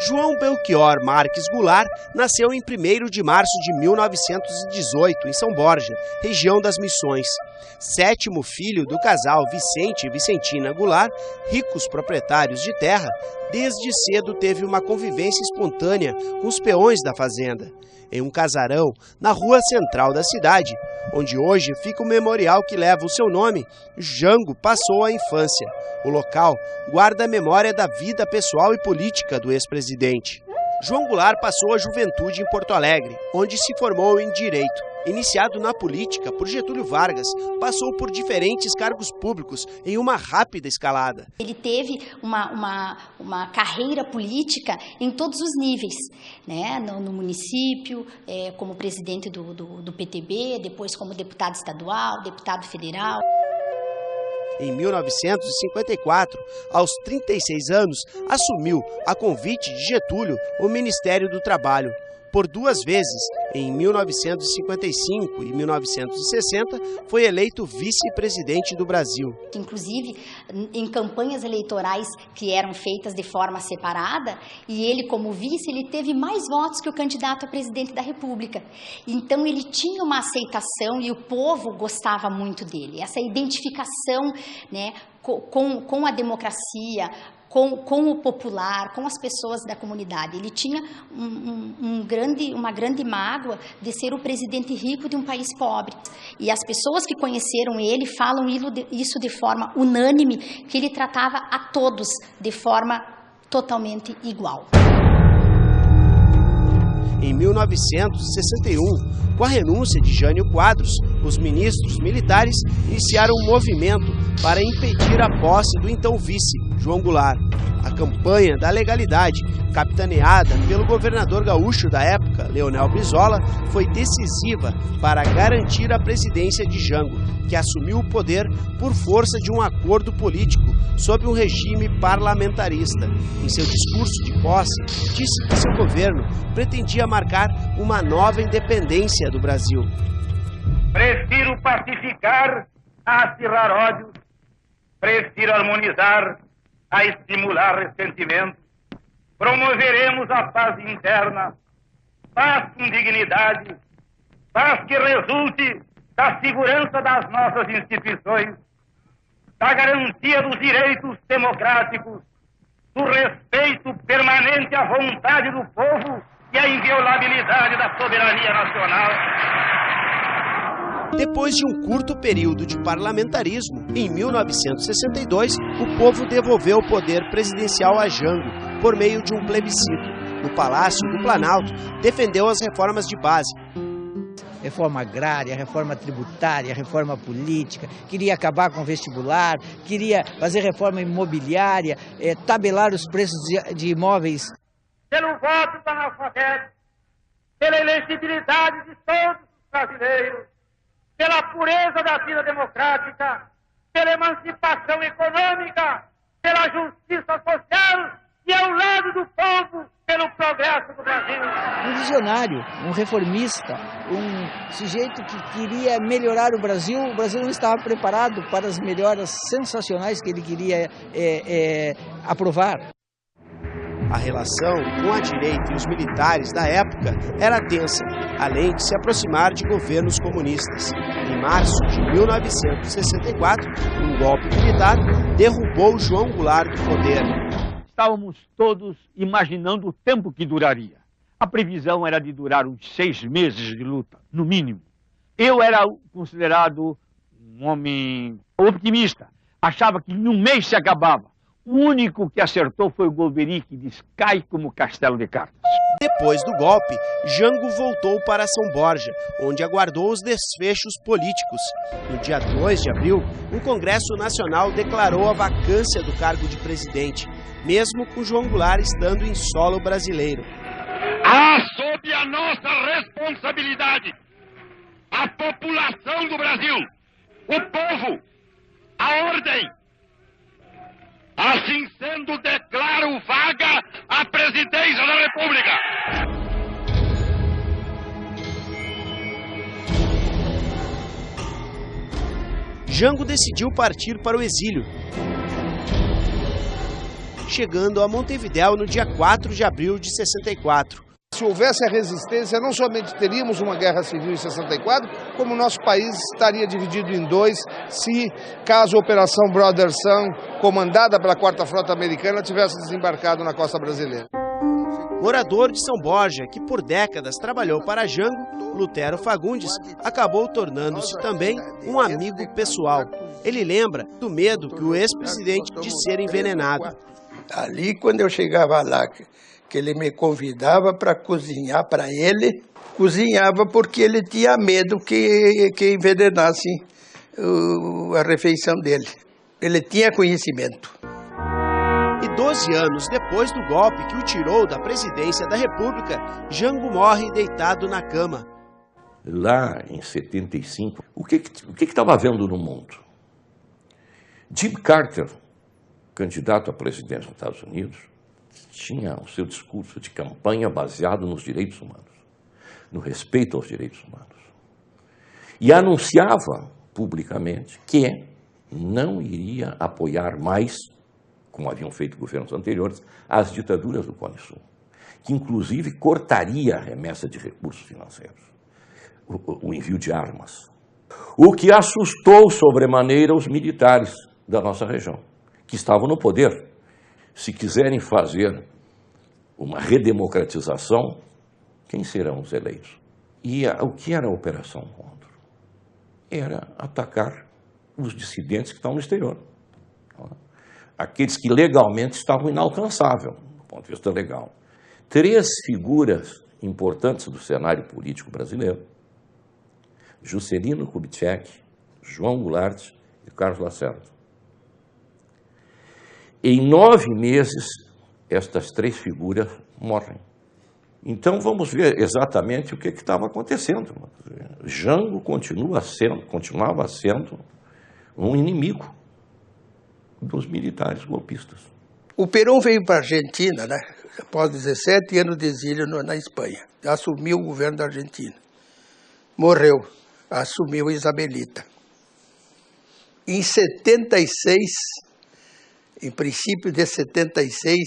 João Belchior Marques Goulart nasceu em 1º de março de 1918, em São Borja, região das Missões. 7º filho do casal Vicente e Vicentina Goulart, ricos proprietários de terra, desde cedo teve uma convivência espontânea com os peões da fazenda. Em um casarão na rua central da cidade, onde hoje fica o memorial que leva o seu nome, Jango passou a infância. O local guarda a memória da vida pessoal e política do ex-presidente. João Goulart passou a juventude em Porto Alegre, onde se formou em Direito. Iniciado na política por Getúlio Vargas, passou por diferentes cargos públicos em uma rápida escalada. Ele teve uma carreira política em todos os níveis, né? No município, como presidente do PTB, depois como deputado estadual, deputado federal. Em 1954, aos 36 anos, assumiu, a convite de Getúlio, o Ministério do Trabalho. Por 2 vezes, em 1955 e 1960, foi eleito vice-presidente do Brasil. Inclusive, em campanhas eleitorais que eram feitas de forma separada, e ele, como vice, ele teve mais votos que o candidato a presidente da República. Então, ele tinha uma aceitação e o povo gostava muito dele. Essa identificação, né, com a democracia, com o popular, com as pessoas da comunidade. Ele tinha uma grande mágoa de ser o presidente rico de um país pobre. E as pessoas que conheceram ele falam isso de forma unânime, que ele tratava a todos de forma totalmente igual. Em 1961, com a renúncia de Jânio Quadros, os ministros militares iniciaram um movimento para impedir a posse do então vice, João Goulart. A campanha da legalidade, capitaneada pelo governador gaúcho da época, Leonel Brizola, foi decisiva para garantir a presidência de Jango, que assumiu o poder por força de um acordo político sob um regime parlamentarista. Em seu discurso de posse, disse que seu governo pretendia marcar uma nova independência do Brasil. Prefiro pacificar a acirrar ódios, prefiro harmonizar a estimular ressentimento. Promoveremos a paz interna, paz com dignidade, paz que resulte da segurança das nossas instituições, da garantia dos direitos democráticos, do respeito permanente à vontade do povo e à inviolabilidade da soberania nacional. Depois de um curto período de parlamentarismo, em 1962, o povo devolveu o poder presidencial a Jango por meio de um plebiscito. No Palácio do Planalto, defendeu as reformas de base. Reforma agrária, reforma tributária, reforma política, queria acabar com o vestibular, queria fazer reforma imobiliária, tabelar os preços de imóveis. Pelo voto do analfabeto, pela elegibilidade de todos os brasileiros, pela pureza da vida democrática, pela emancipação econômica, pela justiça social e ao lado do povo, pelo progresso do Brasil. Um visionário, um reformista, um sujeito que queria melhorar o Brasil não estava preparado para as melhoras sensacionais que ele queria aprovar. A relação com a direita e os militares da época era tensa, além de se aproximar de governos comunistas. Em março de 1964, um golpe militar derrubou João Goulart do poder. Estávamos todos imaginando o tempo que duraria. A previsão era de durar uns 6 meses de luta, no mínimo. Eu era considerado um homem optimista. Achava que em um mês se acabava. O único que acertou foi o Golbery, que disse: cai como castelo de cartas. Depois do golpe, Jango voltou para São Borja, onde aguardou os desfechos políticos. No dia 2 de abril, o Congresso Nacional declarou a vacância do cargo de presidente, mesmo com João Goulart estando em solo brasileiro. Sob a nossa responsabilidade, a população do Brasil, o povo, a ordem. Assim sendo, declaro vaga a presidência da República. Jango decidiu partir para o exílio. chegando a Montevidéu no dia 4 de abril de 64. Se houvesse a resistência, não somente teríamos uma guerra civil em 64, como o nosso país estaria dividido em dois, se, caso a Operação Brother Sun, comandada pela 4ª Frota Americana, tivesse desembarcado na costa brasileira. Morador de São Borja, que por décadas trabalhou para Jango, Lutero Fagundes acabou tornando-se também um amigo pessoal. Ele lembra do medo que o ex-presidente de ser envenenado. Ali, quando eu chegava lá, que ele me convidava para cozinhar para ele, cozinhava porque ele tinha medo que envenenasse a refeição dele. Ele tinha conhecimento. E 12 anos depois do golpe que o tirou da presidência da República, Jango morre deitado na cama. Lá em 75, o que estava havendo no mundo? Jimmy Carter, candidato a presidente dos Estados Unidos, tinha o seu discurso de campanha baseado nos direitos humanos, no respeito aos direitos humanos. E anunciava publicamente que não iria apoiar mais, como haviam feito governos anteriores, as ditaduras do Cone Sul, que inclusive cortaria a remessa de recursos financeiros, o envio de armas. O que assustou sobremaneira os militares da nossa região, que estavam no poder. Se quiserem fazer uma redemocratização, quem serão os eleitos? E o que era a Operação Condor? Era atacar os dissidentes que estão no exterior. Aqueles que legalmente estavam inalcançáveis, do ponto de vista legal. 3 figuras importantes do cenário político brasileiro: Juscelino Kubitschek, João Goulart e Carlos Lacerda. Em 9 meses, estas 3 figuras morrem. Então, vamos ver exatamente o que estava acontecendo. Jango continuava sendo um inimigo dos militares golpistas. O Perón veio para a Argentina, né, após 17 anos de exílio na Espanha. Assumiu o governo da Argentina. Morreu. Assumiu Isabelita. Em 76... Em princípio de 76,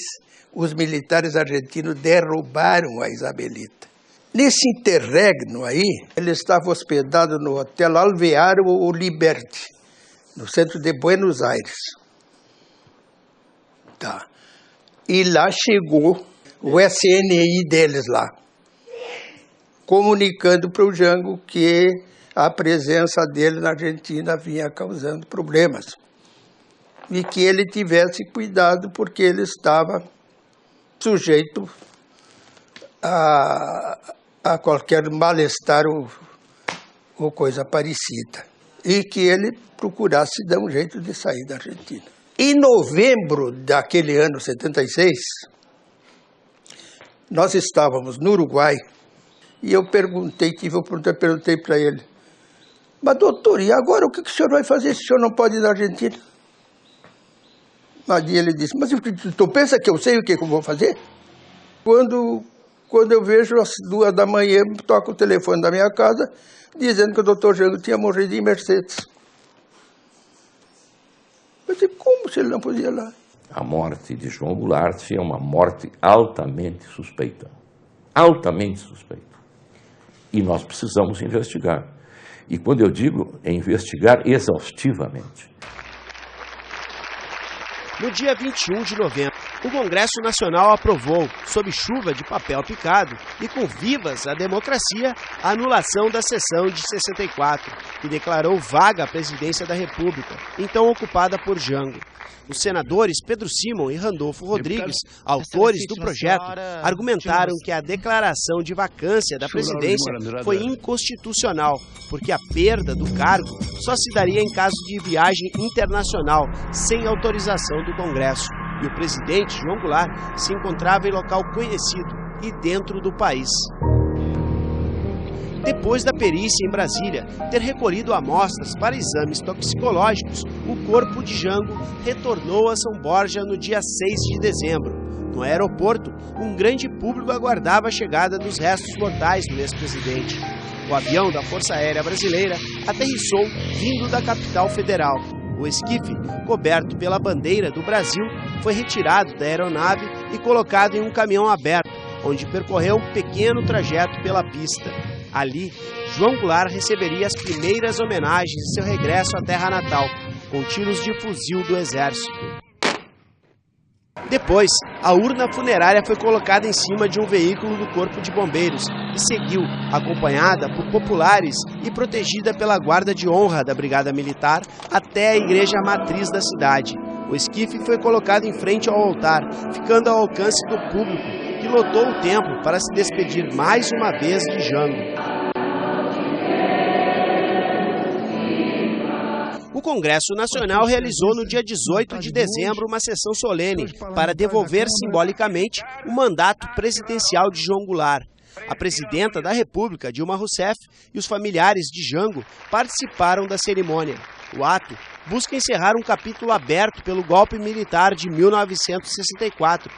os militares argentinos derrubaram a Isabelita. Nesse interregno aí, ele estava hospedado no Hotel Alvear ou Liberty, no centro de Buenos Aires. Tá. E lá chegou o SNI deles lá, comunicando para o Jango que a presença dele na Argentina vinha causando problemas. E que ele tivesse cuidado porque ele estava sujeito a qualquer mal-estar ou coisa parecida. E que ele procurasse dar um jeito de sair da Argentina. Em novembro daquele ano, 76, nós estávamos no Uruguai e eu perguntei para ele: mas doutor, e agora o que o senhor vai fazer se o senhor não pode ir na Argentina? Mas ele disse: mas tu pensa que eu sei o que eu vou fazer? Quando eu vejo às 2 da manhã, toca o telefone da minha casa, dizendo que o doutor Jango tinha morrido em Mercedes. Eu disse: como se ele não podia ir lá? A morte de João Goulart é uma morte altamente suspeita. Altamente suspeita. E nós precisamos investigar. E quando eu digo, é investigar exaustivamente. No dia 21 de novembro, o Congresso Nacional aprovou, sob chuva de papel picado e com vivas a democracia, a anulação da sessão de 64, que declarou vaga a presidência da República, então ocupada por Jango. Os senadores Pedro Simon e Randolfo Rodrigues, autores do projeto, argumentaram que a declaração de vacância da presidência foi inconstitucional, porque a perda do cargo só se daria em caso de viagem internacional, sem autorização do Congresso. E o presidente, João Goulart, se encontrava em local conhecido e dentro do país. Depois da perícia em Brasília ter recolhido amostras para exames toxicológicos, o corpo de Jango retornou a São Borja no dia 6 de dezembro. No aeroporto, um grande público aguardava a chegada dos restos mortais do ex-presidente. O avião da Força Aérea Brasileira aterrissou vindo da capital federal. O esquife, coberto pela bandeira do Brasil, foi retirado da aeronave e colocado em um caminhão aberto, onde percorreu um pequeno trajeto pela pista. Ali, João Goulart receberia as primeiras homenagens de seu regresso à terra natal, com tiros de fuzil do Exército. Depois, a urna funerária foi colocada em cima de um veículo do Corpo de Bombeiros e seguiu, acompanhada por populares e protegida pela guarda de honra da Brigada Militar, até a igreja matriz da cidade. O esquife foi colocado em frente ao altar, ficando ao alcance do público, que lotou o templo para se despedir mais uma vez de Jango. O Congresso Nacional realizou no dia 18 de dezembro uma sessão solene para devolver simbolicamente o mandato presidencial de João Goulart. A presidenta da República, Dilma Rousseff, e os familiares de Jango participaram da cerimônia. O ato busca encerrar um capítulo aberto pelo golpe militar de 1964.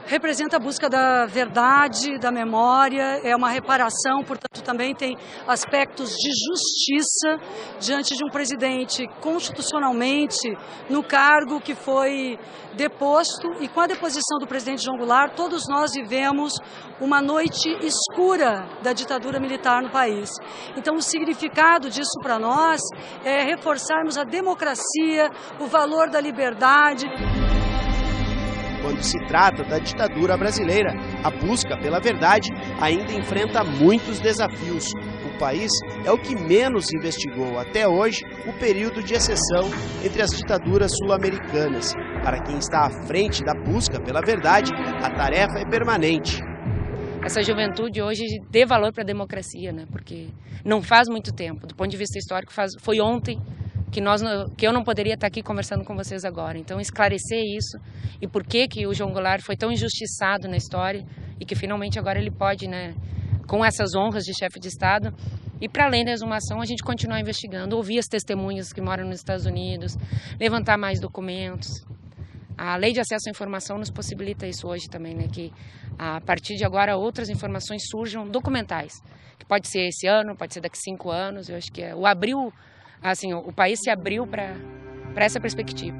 Representa a busca da verdade, da memória, é uma reparação, portanto também tem aspectos de justiça diante de um presidente constitucionalmente no cargo que foi deposto, e com a deposição do presidente João Goulart, todos nós vivemos uma noite escura da ditadura militar no país. Então o significado disso para nós é reforçarmos a democracia, o valor da liberdade. Quando se trata da ditadura brasileira, a busca pela verdade ainda enfrenta muitos desafios. O país é o que menos investigou até hoje o período de exceção entre as ditaduras sul-americanas. Para quem está à frente da busca pela verdade, a tarefa é permanente. Essa juventude hoje dê valor para a democracia, né? Porque não faz muito tempo. Do ponto de vista histórico, foi ontem que eu não poderia estar aqui conversando com vocês agora. Então, esclarecer isso e por que o João Goulart foi tão injustiçado na história e que finalmente agora ele pode, né, com essas honras de chefe de Estado, e para além da exumação, a gente continuar investigando, ouvir as testemunhas que moram nos Estados Unidos, levantar mais documentos. A Lei de Acesso à Informação nos possibilita isso hoje também, né, que a partir de agora outras informações surjam documentais, que pode ser esse ano, pode ser daqui 5 anos. Eu acho que o país se abriu para essa perspectiva.